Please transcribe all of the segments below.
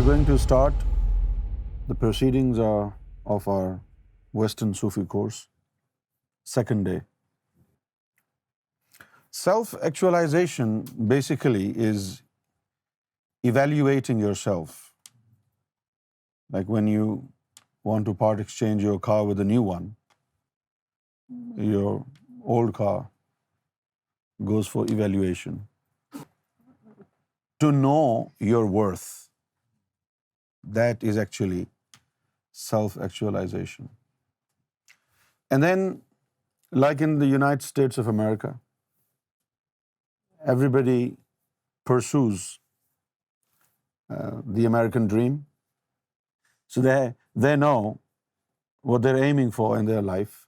We're going to start the proceedings of our Western Sufi Course, second day. Self-actualization basically is evaluating yourself. Like when you want to part exchange your car with a new one, your old car goes for evaluation. To know your worth, that is actually self-actualization. And then, like in the United States of America, everybody pursues the American dream. So they know what they're aiming for in their life.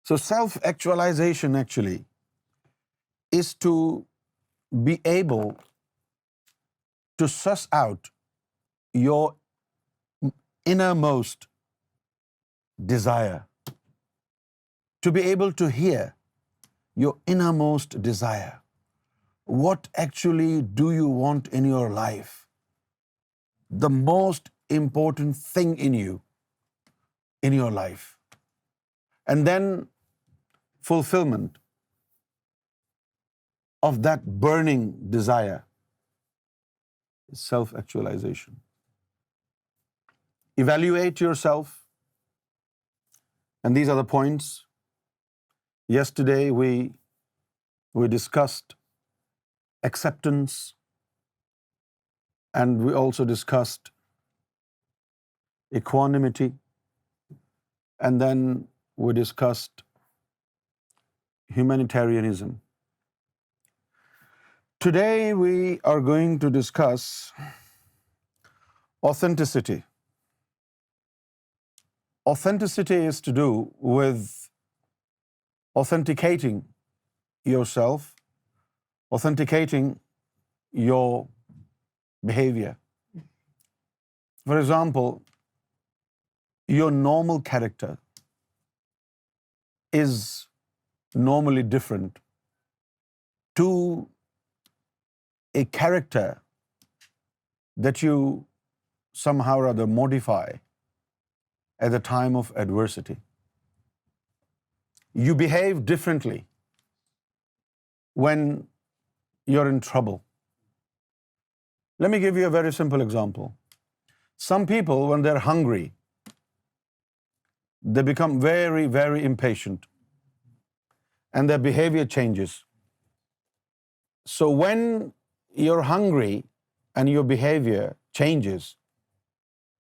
So self-actualization actually is to be able to suss out your innermost desire, to be able to hear your innermost desire. What actually do you want in your life? The most important thing in you, in your life. And then fulfillment of that burning desire is self-actualization. Evaluate yourself. And these are the points. Yesterday we discussed acceptance, and we also discussed equanimity, and then we discussed humanitarianism. Today we are going to discuss authenticity. Authenticity is to do with authenticating yourself, authenticating your behavior. For example, your normal character is normally different to a character that you somehow or other modify at the time of adversity. You behave differently when you're in trouble. Let me give you a very simple example. Some people, when they're hungry, they become very, very impatient, and their behavior changes. So when you're hungry and your behavior changes,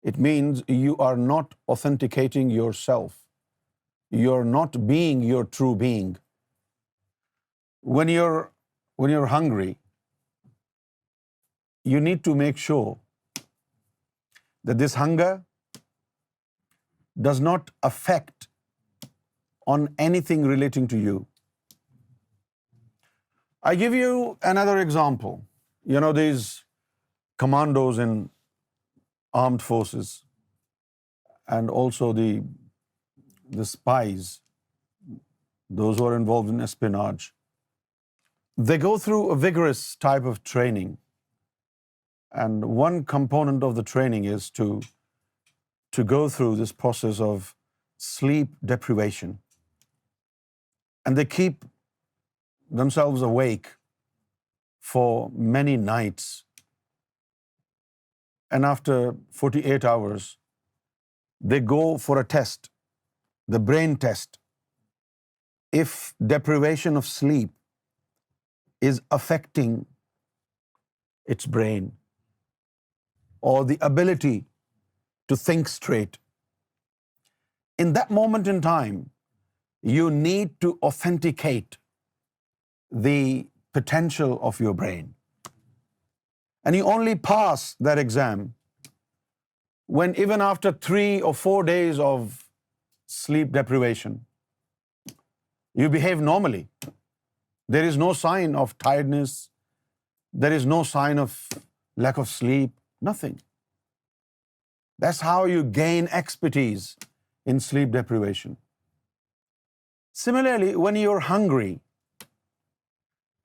it means you are not authenticating yourself. You're not being your true being. When you're hungry, you need to make sure that this hunger does not affect on anything relating to you. I give you another example. You know, these commandos in armed forces, and also the spies, those who are involved in espionage, they go through a vigorous type of training. And one component of the training is to go through this process of sleep deprivation. And they keep themselves awake for many nights. And after 48 hours, they go for a test, the brain test. If deprivation of sleep is affecting its brain or the ability to think straight, in that moment in time, you need to authenticate the potential of your brain. And you only pass that exam when, even after 3 or 4 days of sleep deprivation, you behave normally. There is no sign of tiredness. There is no sign of lack of sleep. Nothing. That's how you gain expertise in sleep deprivation. Similarly, when you're hungry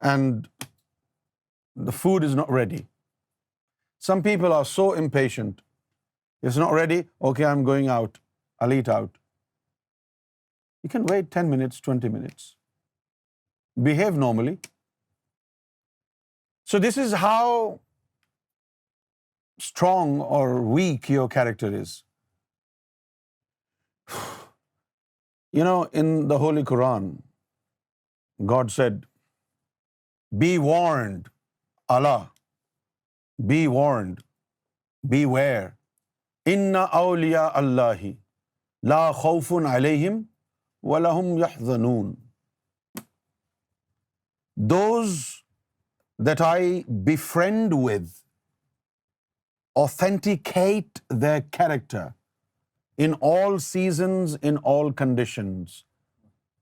and the food is not ready. Some people are so impatient. It's not ready, okay, I'm going out, I'll eat out. You can wait 10 minutes, 20 minutes. Behave normally. So this is how strong or weak your character is. In the Holy Quran, God said, be warned, Allah, be warned, beware. Inna awliya Allahi la khawfun alayhim wa lahum yahzanun. Those that I befriend with authenticate their character in all seasons, in all conditions.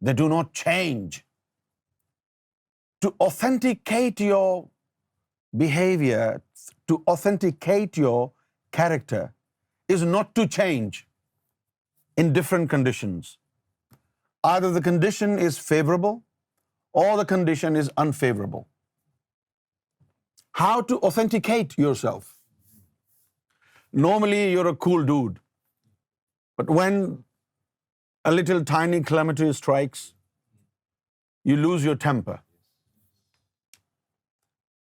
They do not change. To authenticate your behavior, to authenticate your character, is not to change in different conditions. Either the condition is favorable or the condition is unfavorable. How to authenticate yourself? Normally you're a cool dude, but when a little tiny calamity strikes, you lose your temper.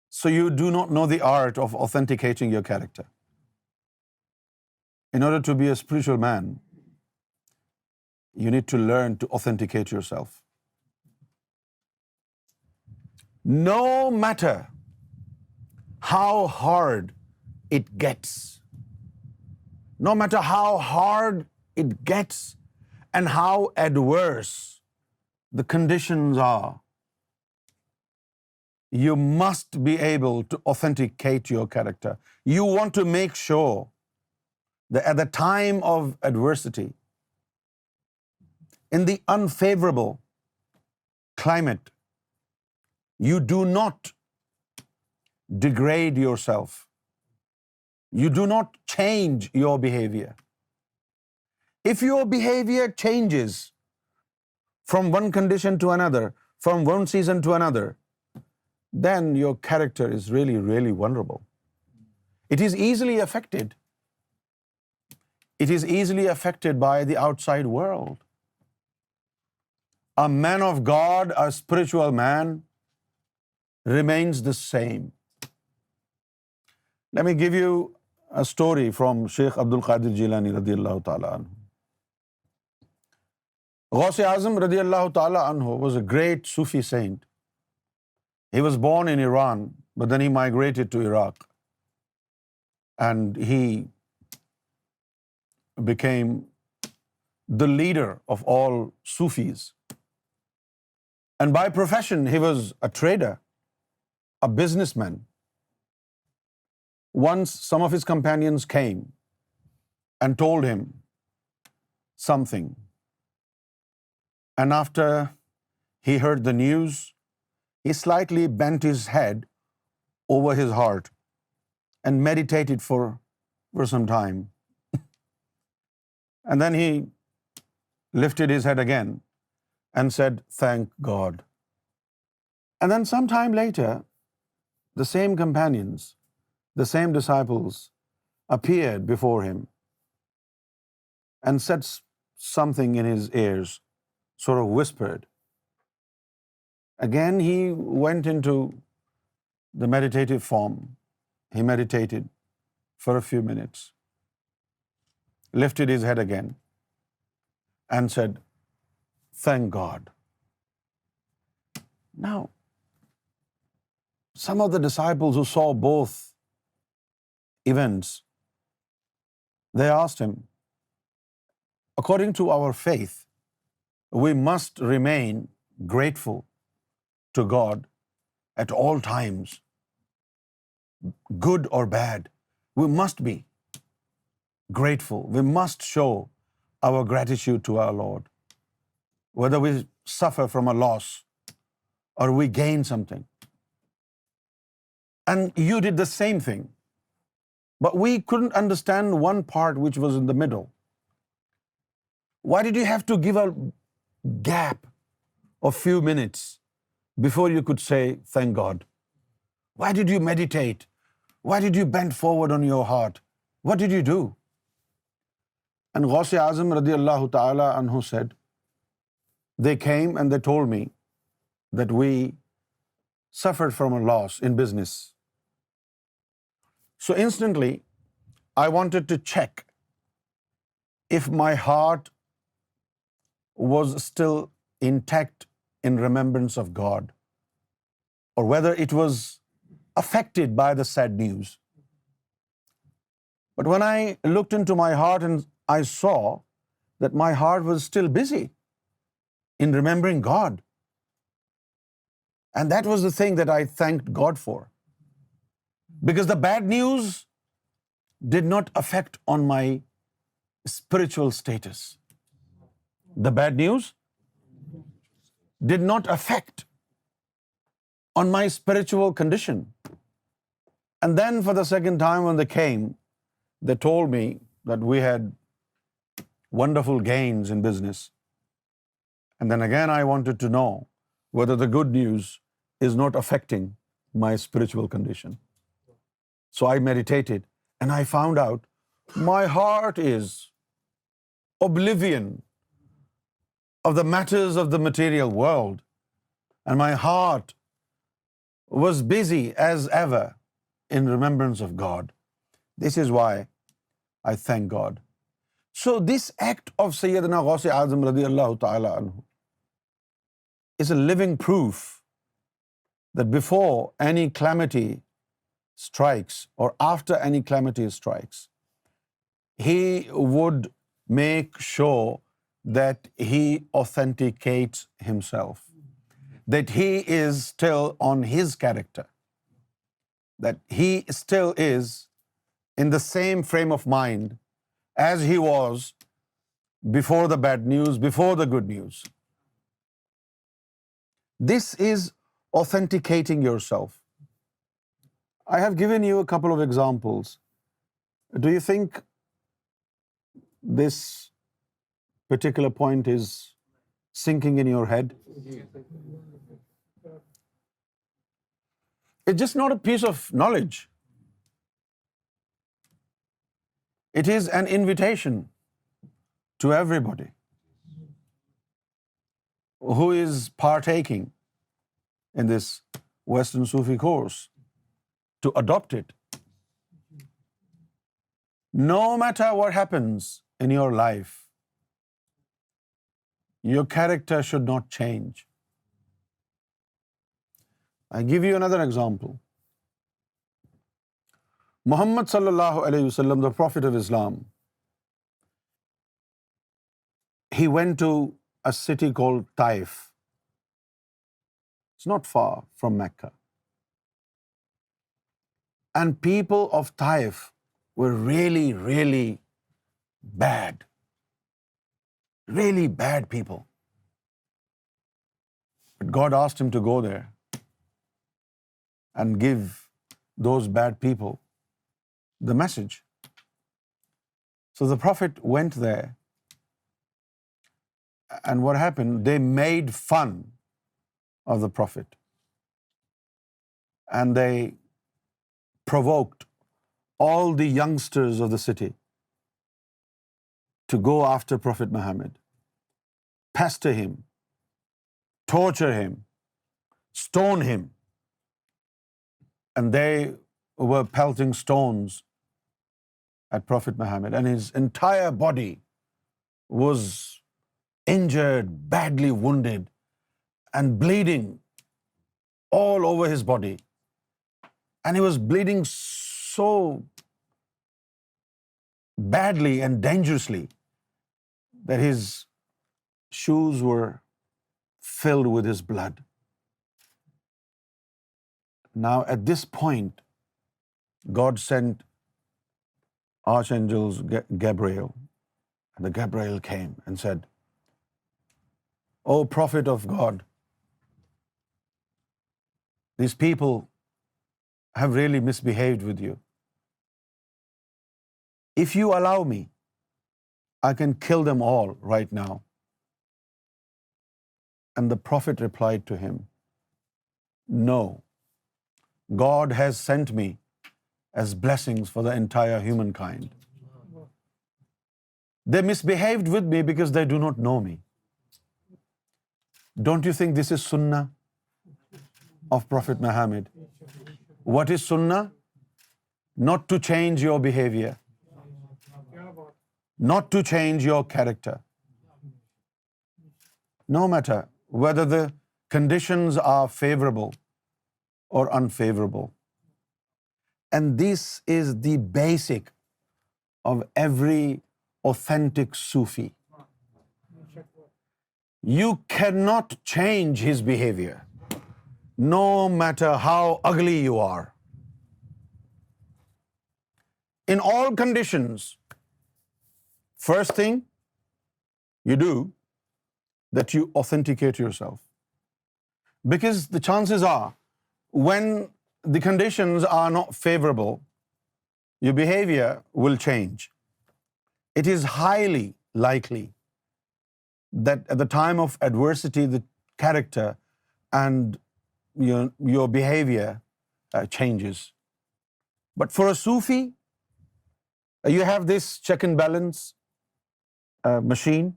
So you do not know the art of authenticating your character. In order to be a spiritual man, you need to learn to authenticate yourself. No matter how hard it gets, no matter how hard it gets and how adverse the conditions are, you must be able to authenticate your character. You want to make sure that at the time of adversity, in the unfavorable climate, you do not degrade yourself. You do not change your behavior. If your behavior changes from one condition to another, from one season to another, then your character is really, really vulnerable. It is easily affected. It is easily affected by the outside world. A man of God, a spiritual man, remains the same. Let me give you a story from Sheikh Abdul Qadir Jilani radiyallahu ta'ala anhu. Ghaus-e Azam radiyallahu ta'ala anhu was a great Sufi saint. He was born in Iran, but then he migrated to Iraq. And he became the leader of all Sufis. And by profession, he was a trader, a businessman. Once some of his companions came and told him something. And after he heard the news, he slightly bent his head over his heart and meditated for some time. And then he lifted his head again and said, "Thank God." And then some time later, the same companions, the same disciples appeared before him and said something in his ears, sort of whispered. Again, he went into the meditative form. He meditated for a few minutes, lifted his head again, and said, "Thank God." Now, some of the disciples who saw both events, they asked him, according to our faith, we must remain grateful to God at all times, good or bad. We must be grateful. We must show our gratitude to our Lord, whether we suffer from a loss or we gain something. And you did the same thing. But we couldn't understand one part which was in the middle. Why did you have to give a gap of few minutes before you could say, "Thank God"? Why did you meditate? Why did you bend forward on your heart? What did you do? And Ghaus-e Azam radiallahu ta'ala anhu said, they came and they told me that we suffered from a loss in business. So instantly, I wanted to check if my heart was still intact in remembrance of God, or whether it was affected by the sad news. But when I looked into my heart and I saw that my heart was still busy in remembering God. And that was the thing that I thanked God for. Because the bad news did not affect on my spiritual status. The bad news did not affect on my spiritual condition. And then for the second time when they came, they told me that we had wonderful gains in business. And then again I wanted to know whether the good news is not affecting my spiritual condition. So I meditated and I found out my heart is oblivion of the matters of the material world, and my heart was busy as ever in remembrance of God. This is why I thank God. So this act of Sayyidina Ghaus-e Azam radiallahu ta'ala anhu is a living proof that before any calamity strikes or after any calamity strikes, he would make sure that he authenticates himself, that he is still on his character, that he still is in the same frame of mind as he was before the bad news, before the good news. This is authenticating yourself. I have given you a couple of examples. Do you think this particular point is sinking in your head? It's just not a piece of knowledge. It is an invitation to everybody who is partaking in this Western Sufi Course to adopt it. No matter what happens in your life, your character should not change. I give you another example. Muhammad sallallahu alayhi wasallam, the Prophet of Islam, he went to a city called Taif. It's not far from Mecca. And people of Taif were really, really bad. Really bad people. But God asked him to go there and give those bad people the message. So the Prophet went there, and what happened? They made fun of the Prophet, and they provoked all the youngsters of the city to go after Prophet Muhammad, pester him, torture him, stone him. And they were pelting stones at Prophet Muhammad, and his entire body was injured, badly wounded, and bleeding all over his body. And he was bleeding so badly and dangerously that his shoes were filled with his blood. Now, at this point, God sent Archangel Gabriel, and the Gabriel came and said, "O Prophet of God, these people have really misbehaved with you. If you allow me, I can kill them all right now." And the Prophet replied to him, "No, God has sent me as blessings for the entire humankind. They misbehaved with me because they do not know me. Don't you think this is sunnah of Prophet Muhammad? What is sunnah? Not to change your behavior, not to change your character, no matter whether the conditions are favorable or unfavorable. And this is the basic of every authentic Sufi. You cannot change his behavior, no matter how ugly you are. In all conditions, first thing you do, that you authenticate yourself. Because the chances are, when the conditions are not favorable, your behavior will change. It is highly likely that at the time of adversity, the character and your behavior changes. But for a Sufi, you have this check and balance machine.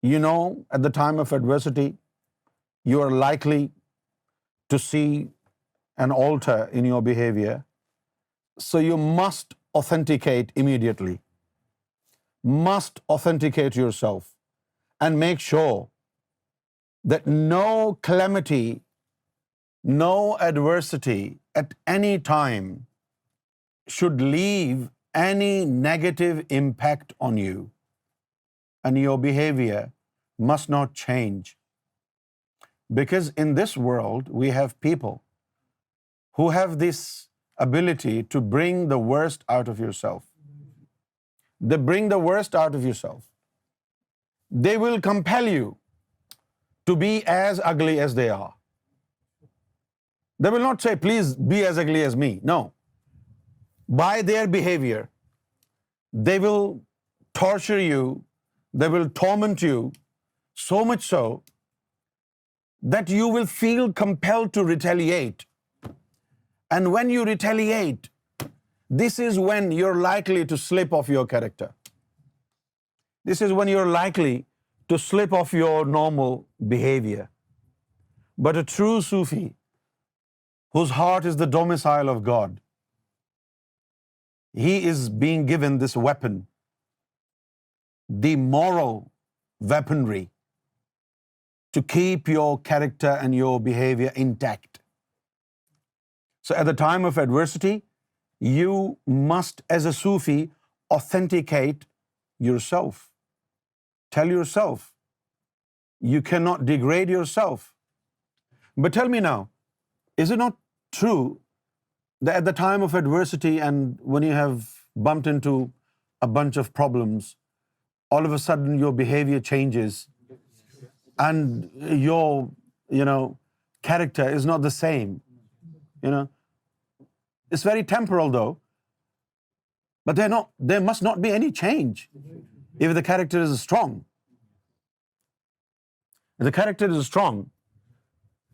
You know, at the time of adversity, you are likely to see an alter in your behavior. So you must authenticate immediately. Must authenticate yourself and make sure that no calamity, no adversity at any time should leave any negative impact on you, and your behavior must not change. Because in this world, we have people who have this ability to bring the worst out of yourself. They bring the worst out of yourself. They will compel you to be as ugly as they are. They will not say, please be as ugly as me. No. By their behavior, they will torture you, they will torment you, so much so that you will feel compelled to retaliate. And when you retaliate, this is when you're likely to slip off your character. This is when you're likely to slip off your normal behavior. But a true Sufi, whose heart is the domicile of God, he is being given this weapon, the moral weaponry, to keep your character and your behavior intact. So at the time of adversity, you must, as a Sufi, authenticate yourself. Tell yourself. You cannot degrade yourself. But tell me now, is it not true that at the time of adversity and when you have bumped into a bunch of problems, all of a sudden your behavior changes and your character is not the same? It's very temporal though, but there must not be any change if the character is strong. If the character is strong,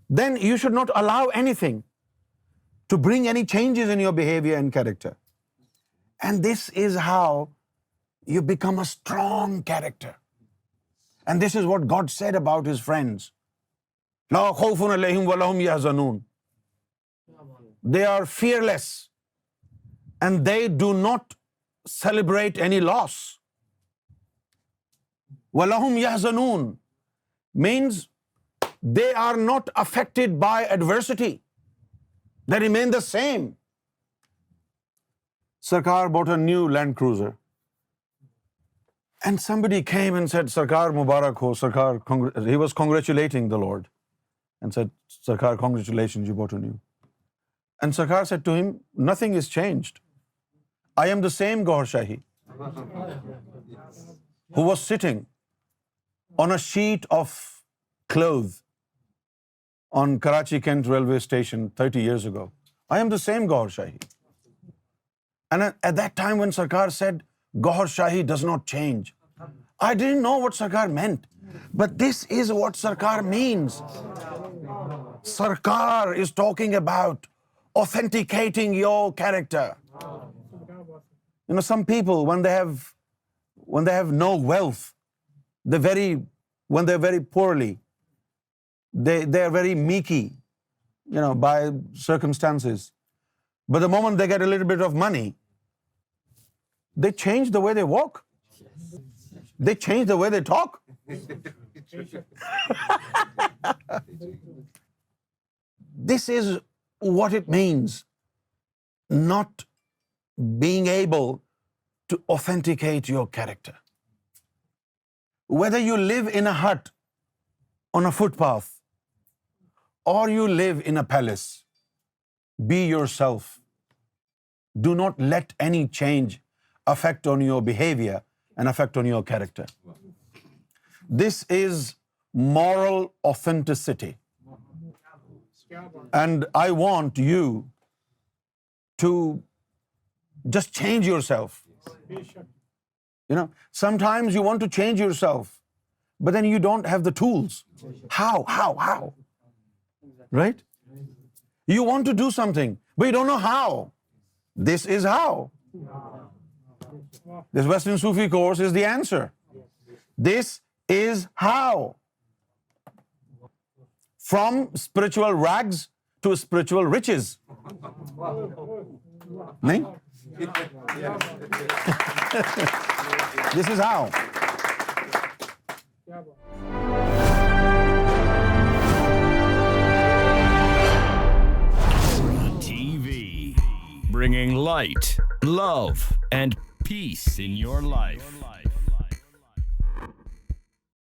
then you should not allow anything to bring any changes in your behavior and character. And this is how you become a strong character. And this is what God said about His friends. لَا خَوْفٌ عَلَيْهِمْ وَلَا هُمْ يَحْزَنُونَ. They are fearless and they do not celebrate any loss. وَلَا هُمْ يَحْزَنُونَ means they are not affected by adversity. They remain the same. Sarkar bought a new Land Cruiser. And somebody came and said, Sarkar Mubarak ho, Sarkar, he was congratulating the Lord and said, Sarkar, congratulations, you bought a new. And Sarkar said to him, nothing is changed. I am the same Gohar Shahi who was sitting on a sheet of cloth on Karachi Kent railway station 30 years ago. I am the same Gohar Shahi. And at that time when Sarkar said, Gohar Shahi does not change, I didn't know what Sarkar meant. But this is what Sarkar means. Sarkar is talking about authenticating your character. Some people, when they have no wealth, when they're very poorly, they're very meeky, by circumstances. But the moment they get a little bit of money, they change the way they walk. They change the way they talk. This is what it means not being able to authenticate your character. Whether you live in a hut on a footpath or you live in a palace, be yourself. Do not let any change affect on your behavior and affect on your character. This is moral authenticity. And I want you to just change yourself. Sometimes you want to change yourself, but then you don't have the tools. How? Right? You want to do something, but you don't know how. This is how. This Western Sufi Course is the answer. This is how. From spiritual rags to spiritual riches. Nahin? This is how. TV, bringing light, love, and peace in your life.